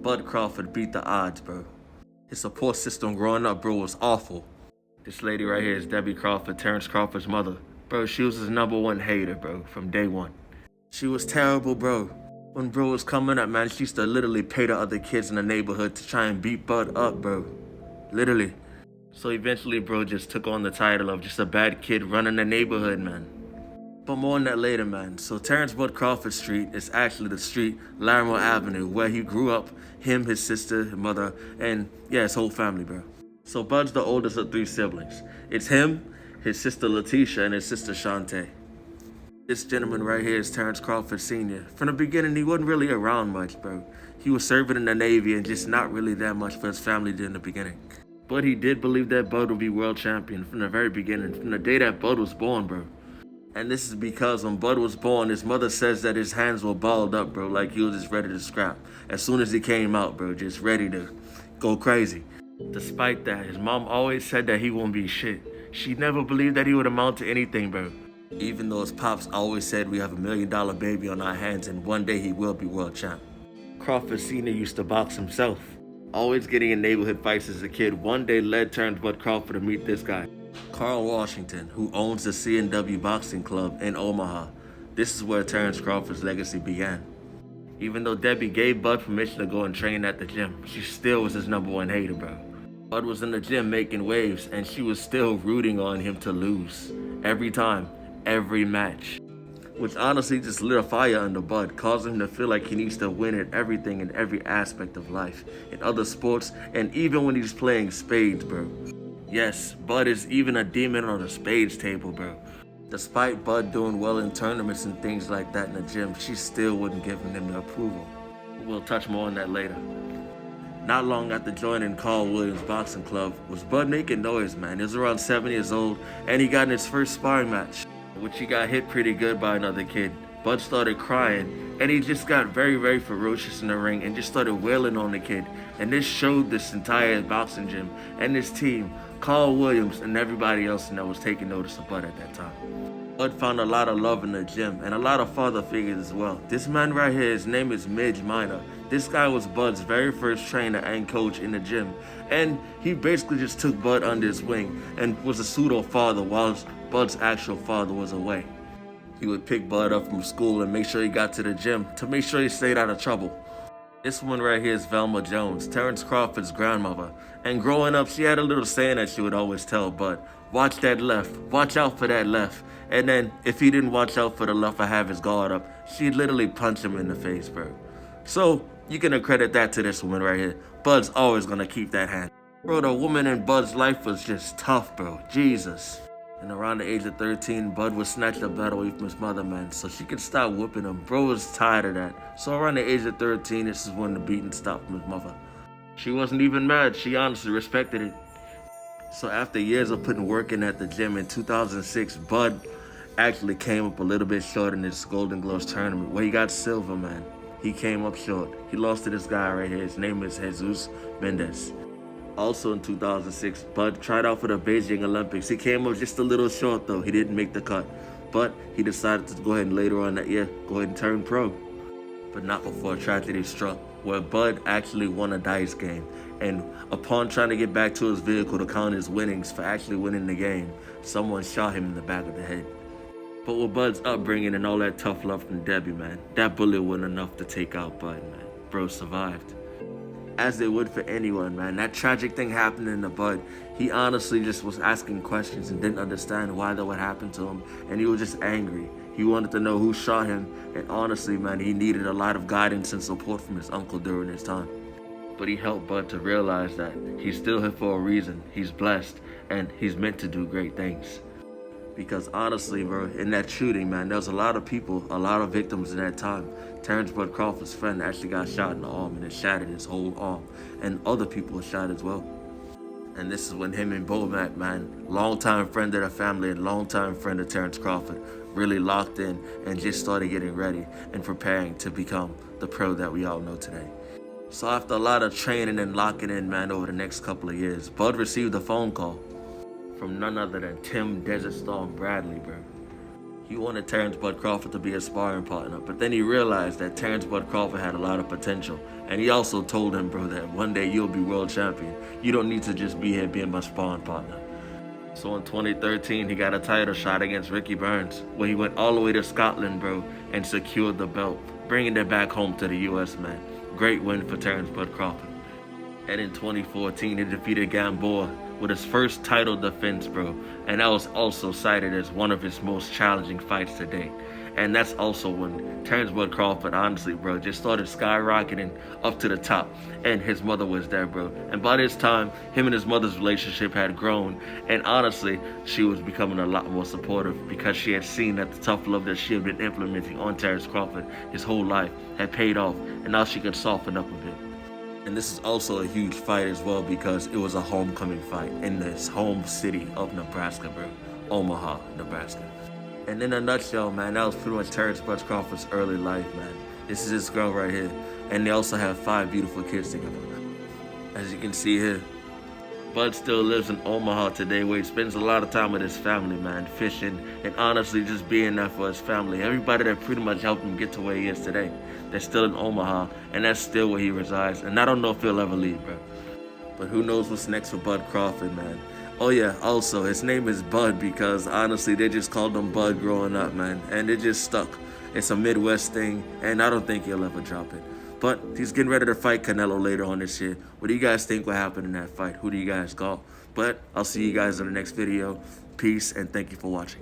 Bud Crawford beat the odds, bro. His support system growing up, bro, was awful. This lady right here is Debbie Crawford, Terrence Crawford's mother. Bro, she was his #1 hater, bro, from day one. She was terrible, bro. When bro was coming up, man, she used to literally pay the other kids in the neighborhood to try and beat Bud up, bro. Literally. So eventually, bro just took on the title of just a bad kid running the neighborhood, man. But more on that later, man. So Terrence Bud Crawford Street is actually the street, Larimer Avenue, where he grew up, him, his sister, his mother, and yeah, his whole family, bro. So Bud's the oldest of 3 siblings. It's him, his sister Letitia, and his sister Shantae. This gentleman right here is Terrence Crawford Sr. From the beginning, he wasn't really around much, bro. He was serving in the Navy and just not really that much for his family in the beginning. But he did believe that Bud would be world champion from the very beginning, from the day that Bud was born, bro. And this is because when Bud was born, his mother says that his hands were balled up, bro, like he was just ready to scrap. As soon as he came out, bro, just ready to go crazy. Despite that, his mom always said that he won't be shit. She never believed that he would amount to anything, bro. Even though his pops always said we have $1 million baby on our hands and one day he will be world champ. Crawford Sr. used to box himself. Always getting in neighborhood fights as a kid, one day led Terrence Bud Crawford to meet this guy, Carl Washington, who owns the C&W Boxing Club in Omaha. This is where Terrence Crawford's legacy began. Even though Debbie gave Bud permission to go and train at the gym, she still was his #1 hater, bro. Bud was in the gym making waves, and she was still rooting on him to lose. Every time, every match. Which honestly just lit a fire under Bud, causing him to feel like he needs to win at everything in every aspect of life, in other sports, and even when he's playing spades, bro. Yes, Bud is even a demon on the spades table, bro. Despite Bud doing well in tournaments and things like that in the gym, she still wouldn't give him the approval. We'll touch more on that later. Not long after joining Carl Williams Boxing Club was Bud making noise, man. He was around 7 years old, and he got in his first sparring match, which he got hit pretty good by another kid. Bud started crying, and he just got very, very ferocious in the ring and just started wailing on the kid. And this showed this entire boxing gym and his team, Carl Williams and everybody else that was taking notice of Bud at that time. Bud found a lot of love in the gym and a lot of father figures as well. This man right here, his name is Midge Minor. This guy was Bud's very first trainer and coach in the gym. And he basically just took Bud under his wing and was a pseudo father whilst Bud's actual father was away. He would pick Bud up from school and make sure he got to the gym to make sure he stayed out of trouble. This one right here is Velma Jones, Terrence Crawford's grandmother. And growing up, she had a little saying that she would always tell Bud, watch that left, watch out for that left. And then if he didn't watch out for the left or have his guard up, she'd literally punch him in the face, bro. So you can accredit that to this woman right here. Bud's always gonna keep that hand. Bro, the woman in Bud's life was just tough, bro. Jesus. And around the age of 13, Bud would snatch the bat away from his mother, man, so she could stop whooping him. Bro was tired of that. So around the age of 13, this is when the beating stopped from his mother. She wasn't even mad. She honestly respected it. So after years of putting work in at the gym in 2006, Bud actually came up a little bit short in this Golden Gloves tournament where he got silver, man. He came up short. He lost to this guy right here. His name is Jesus Mendez. Also in 2006, Bud tried out for the Beijing Olympics. He came up just a little short though. He didn't make the cut. But he decided to go ahead and later on that year, go ahead and turn pro. But not before tragedy struck, where Bud actually won a dice game. And upon trying to get back to his vehicle to count his winnings for actually winning the game, someone shot him in the back of the head. But with Bud's upbringing and all that tough love from Debbie, man, that bullet wasn't enough to take out Bud, man. Bro survived. As they would for anyone, man. That tragic thing happening to Bud, he honestly just was asking questions and didn't understand why that would happen to him. And he was just angry. He wanted to know who shot him. And honestly, man, he needed a lot of guidance and support from his uncle during his time. But he helped Bud to realize that he's still here for a reason. He's blessed and he's meant to do great things. Because honestly, bro, in that shooting, man, there was a lot of people, a lot of victims in that time. Terrence Bud Crawford's friend actually got shot in the arm and it shattered his whole arm. And other people were shot as well. And this is when him and Bomac, man, longtime friend of the family and longtime friend of Terrence Crawford, really locked in and just started getting ready and preparing to become the pro that we all know today. So after a lot of training and locking in, man, over the next couple of years, Bud received a phone call from none other than Tim Desert Storm Bradley, bro. He wanted Terrence Bud Crawford to be a sparring partner, but then he realized that Terrence Bud Crawford had a lot of potential. And he also told him, bro, that one day you'll be world champion. You don't need to just be here being my sparring partner. So in 2013, he got a title shot against Ricky Burns, where he went all the way to Scotland, bro, and secured the belt, bringing it back home to the U.S., man. Great win for Terrence Bud Crawford. And in 2014, he defeated Gamboa with his first title defense, bro. And that was also cited as one of his most challenging fights to date. And that's also when Terrence Bud Crawford, honestly, bro, just started skyrocketing up to the top. And his mother was there, bro. And by this time, him and his mother's relationship had grown. And honestly, she was becoming a lot more supportive because she had seen that the tough love that she had been implementing on Terrence Crawford his whole life had paid off. And now she could soften up a bit. And this is also a huge fight as well because it was a homecoming fight in this home city of Nebraska, bro. Omaha, Nebraska. And in a nutshell, man, that was pretty much Terrence Bud Crawford's early life, man. This is his girl right here. And they also have 5 beautiful kids together. As you can see here, Bud still lives in Omaha today where he spends a lot of time with his family, man, fishing and honestly just being there for his family. Everybody that pretty much helped him get to where he is today, they're still in Omaha, and that's still where he resides. And I don't know if he'll ever leave, bro. But who knows what's next for Bud Crawford, man. Oh yeah, also, his name is Bud because honestly, they just called him Bud growing up, man. And it just stuck. It's a Midwest thing, and I don't think he'll ever drop it. But he's getting ready to fight Canelo later on this year. What do you guys think will happen in that fight? Who do you guys call? But I'll see you guys in the next video. Peace, and thank you for watching.